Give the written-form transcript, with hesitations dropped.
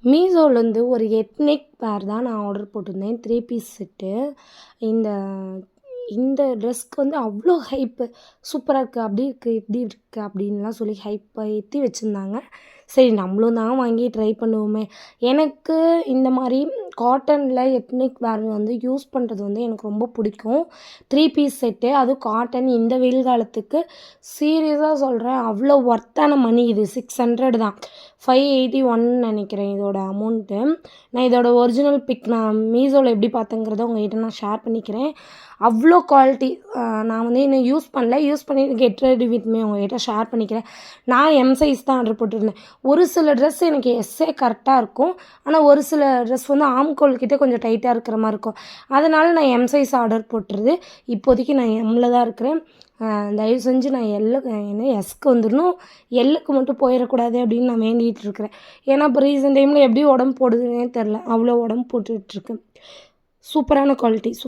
மீஷோலேருந்து ஒரு எத்னிக் வேர் தான் நான் ஆர்டர் போட்டிருந்தேன். 3 பீஸ் செட்டு. இந்த இந்த ட்ரெஸ்க்கு வந்து அவ்வளோ ஹைப்பு. சூப்பராக இருக்குது, அப்படி இருக்குது, இப்படி இருக்குது அப்படின்லாம் சொல்லி ஹைப்பை ஏற்றி வச்சுருந்தாங்க. சரி நம்மளும் தான் வாங்கி ட்ரை பண்ணுவோமே. எனக்கு இந்த மாதிரி காட்டனில் எத்னிக் வேர் வந்து யூஸ் பண்ணுறது வந்து எனக்கு ரொம்ப பிடிக்கும். 3 பீஸ் செட்டு, அதுவும் காட்டன் இந்த வெயில் காலத்துக்கு சீரியஸாக சொல்கிறேன், அவ்வளோ ஒர்த்தான மணி இது. 600 தான். 581 நினைக்கிறேன் இதோட அமௌண்ட்டு. நான் இதோட ஒரிஜினல் பிக் நான் மீஷோவில் எப்படி பார்த்தேங்கிறத உங்கள்கிட்ட நான் ஷேர் பண்ணிக்கிறேன். அவ்வளோ குவாலிட்டி. நான் வந்து இன்னும் யூஸ் பண்ணல. யூஸ் பண்ணி கெட் ரெடி வித் மீ உங்கள்கிட்ட ஷேர் பண்ணிக்கிறேன். நான் எம் சைஸ் தான் ஆர்டர் போட்டிருந்தேன். ஒரு சில ட்ரெஸ் எனக்கு எஸ்ஸே கரெக்டாக இருக்கும். ஆனால் ஒரு சில ட்ரெஸ் வந்து ஆம்கோல் கிட்டே கொஞ்சம் டைட்டாக இருக்கிற மாதிரி இருக்கும். அதனால் நான் எம் சைஸ் ஆர்டர் போட்டுருது. இப்போதைக்கு நான் எம்மில் தான் இருக்கிறேன். தயவு செஞ்சு நான் என்ன எஸ்க்கு வந்துடணும், எல்லுக்கு மட்டும் போயிடக்கூடாது அப்படின்னு நான் வேண்டிகிட்டு இருக்கிறேன். ஏன்னா இப்போ ரீசெண்ட் டைமில் எப்படி உடம்பு போடுதுன்னே தெரில, அவ்வளோ உடம்பு போட்டுட்ருக்கு. சூப்பரான குவாலிட்டி.